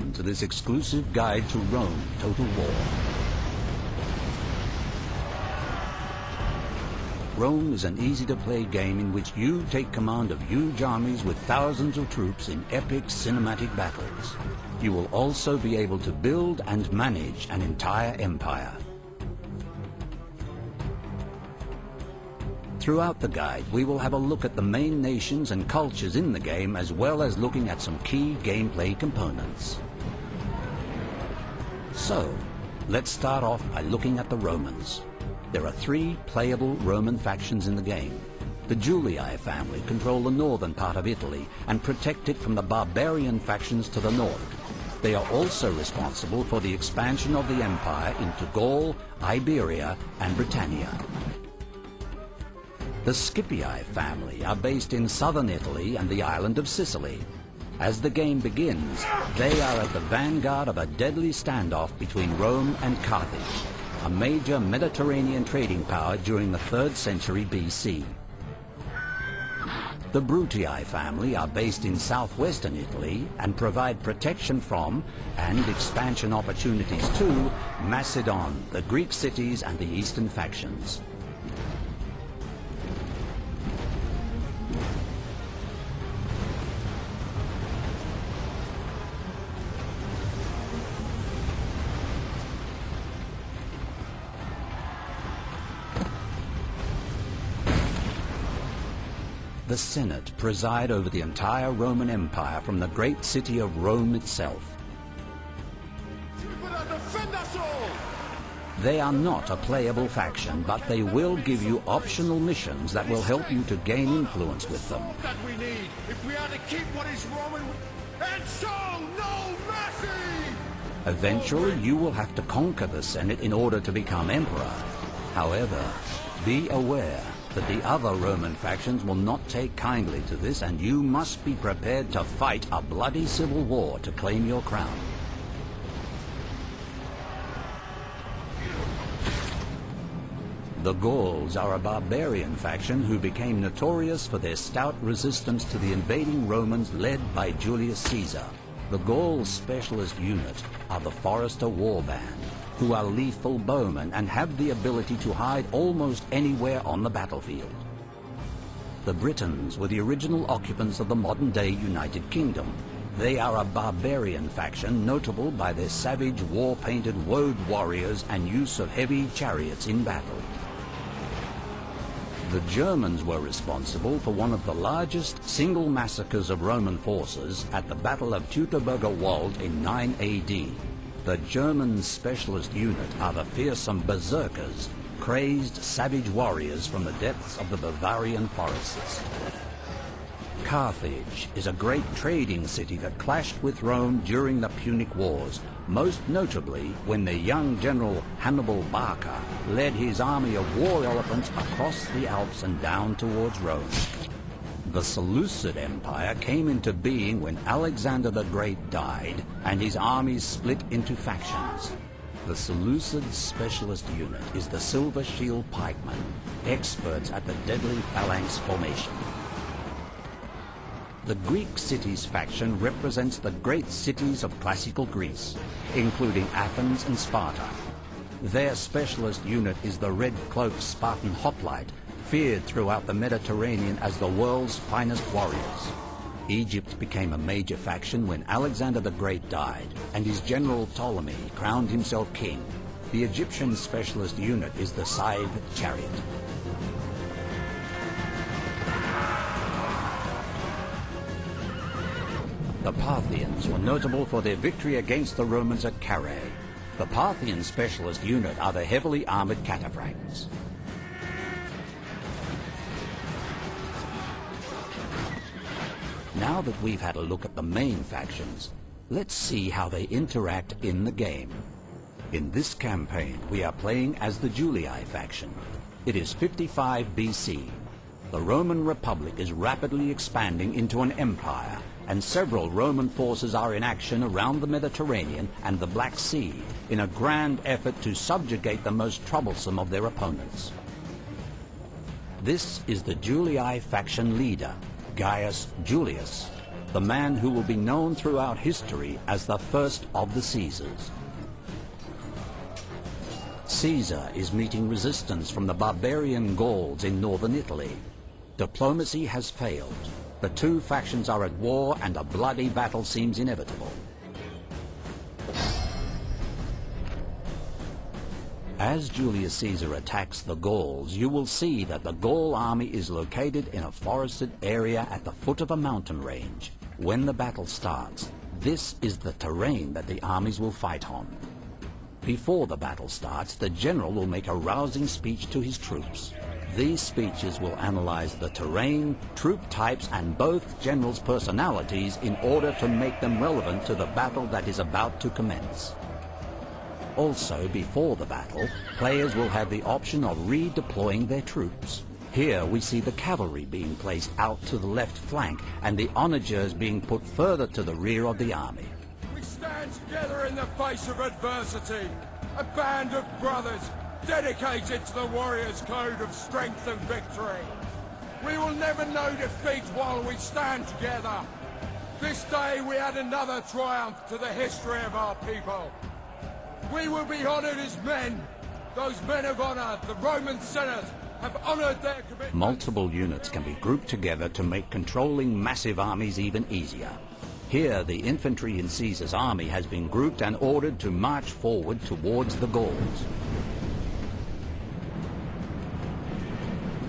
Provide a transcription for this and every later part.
Welcome to this exclusive guide to Rome Total War. Rome is an easy-to-play game in which you take command of huge armies with thousands of troops in epic cinematic battles. You will also be able to build and manage an entire empire. Throughout the guide, we will have a look at the main nations and cultures in the game, as well as looking at some key gameplay components. So, let's start off by looking at the Romans. There are 3 playable Roman factions in the game. The Julii family control the northern part of Italy and protect it from the barbarian factions to the north. They are also responsible for the expansion of the empire into Gaul, Iberia, and Britannia. The Scipii family are based in southern Italy and the island of Sicily. As the game begins, they are at the vanguard of a deadly standoff between Rome and Carthage, a major Mediterranean trading power during the 3rd century BC. The Brutii family are based in southwestern Italy and provide protection from and expansion opportunities to Macedon, the Greek cities, and the eastern factions. The Senate preside over the entire Roman Empire from the great city of Rome itself. They are not a playable faction, but they will give you optional missions that will help you to gain influence with them. That we need if we are to keep what is Roman and show no mercy! Eventually, you will have to conquer the Senate in order to become emperor. However, be aware that the other Roman factions will not take kindly to this, and you must be prepared to fight a bloody civil war to claim your crown. The Gauls are a barbarian faction who became notorious for their stout resistance to the invading Romans led by Julius Caesar. The Gauls' specialist unit are the Forester Warband, who are lethal bowmen and have the ability to hide almost anywhere on the battlefield. The Britons were the original occupants of the modern-day United Kingdom. They are a barbarian faction notable by their savage, war-painted woad warriors and use of heavy chariots in battle. The Germans were responsible for one of the largest single massacres of Roman forces at the Battle of Teutoburger Wald in 9 AD. The German specialist unit are the fearsome berserkers, crazed savage warriors from the depths of the Bavarian forests. Carthage is a great trading city that clashed with Rome during the Punic Wars, most notably when the young general Hannibal Barca led his army of war elephants across the Alps and down towards Rome. The Seleucid Empire came into being when Alexander the Great died and his armies split into factions. The Seleucid specialist unit is the Silver Shield Pikemen, experts at the deadly phalanx formation. The Greek cities faction represents the great cities of classical Greece, including Athens and Sparta. Their specialist unit is the red-cloaked Spartan hoplite, feared throughout the Mediterranean as the world's finest warriors. Egypt became a major faction when Alexander the Great died, and his general Ptolemy crowned himself king. The Egyptian specialist unit is the Scythe Chariot. The Parthians were notable for their victory against the Romans at Carrhae. The Parthian specialist unit are the heavily armored cataphracts. Now that we've had a look at the main factions, let's see how they interact in the game. In this campaign, we are playing as the Julii faction. It is 55 BC. The Roman Republic is rapidly expanding into an empire, and several Roman forces are in action around the Mediterranean and the Black Sea in a grand effort to subjugate the most troublesome of their opponents. This is the Julii faction leader, Gaius Julius. the man who will be known throughout history as the first of the Caesars. Caesar is meeting resistance from the barbarian Gauls in northern Italy. Diplomacy has failed. The two factions are at war and a bloody battle seems inevitable. As Julius Caesar attacks the Gauls, you will see that the Gaul army is located in a forested area at the foot of a mountain range. When the battle starts, this is the terrain that the armies will fight on. Before the battle starts, the general will make a rousing speech to his troops. These speeches will analyze the terrain, troop types, and both generals' personalities in order to make them relevant to the battle that is about to commence. Also, before the battle, players will have the option of redeploying their troops. Here we see the cavalry being placed out to the left flank and the onagers being put further to the rear of the army. We stand together in the face of adversity, a band of brothers dedicated to the warrior's code of strength and victory. We will never know defeat while we stand together. This day we add another triumph to the history of our people. We will be honoured as men. Those men of honour, the Roman Senate, have honoured their commitment. Multiple units can be grouped together to make controlling massive armies even easier. Here, the infantry in Caesar's army has been grouped and ordered to march forward towards the Gauls.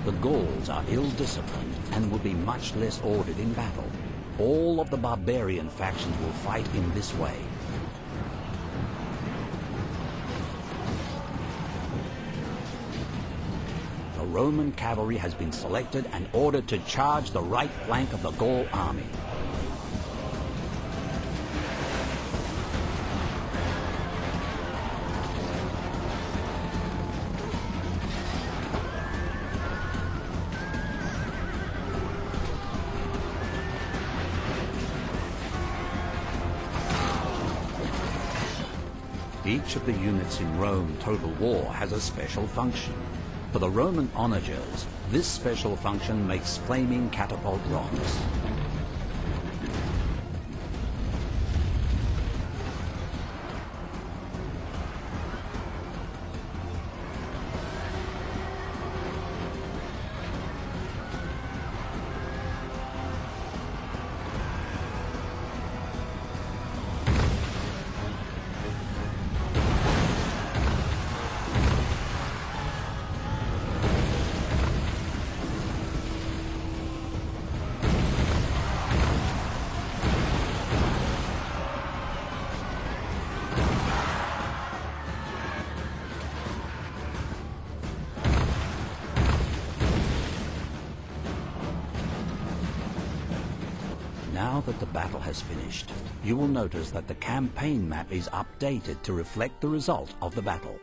The Gauls are ill-disciplined and will be much less ordered in battle. All of the barbarian factions will fight in this way. The Roman cavalry has been selected and ordered to charge the right flank of the Gaul army. Each of the units in Rome Total War has a special function. For the Roman onagers, this special function makes flaming catapult rods. Now that the battle has finished, you will notice that the campaign map is updated to reflect the result of the battle.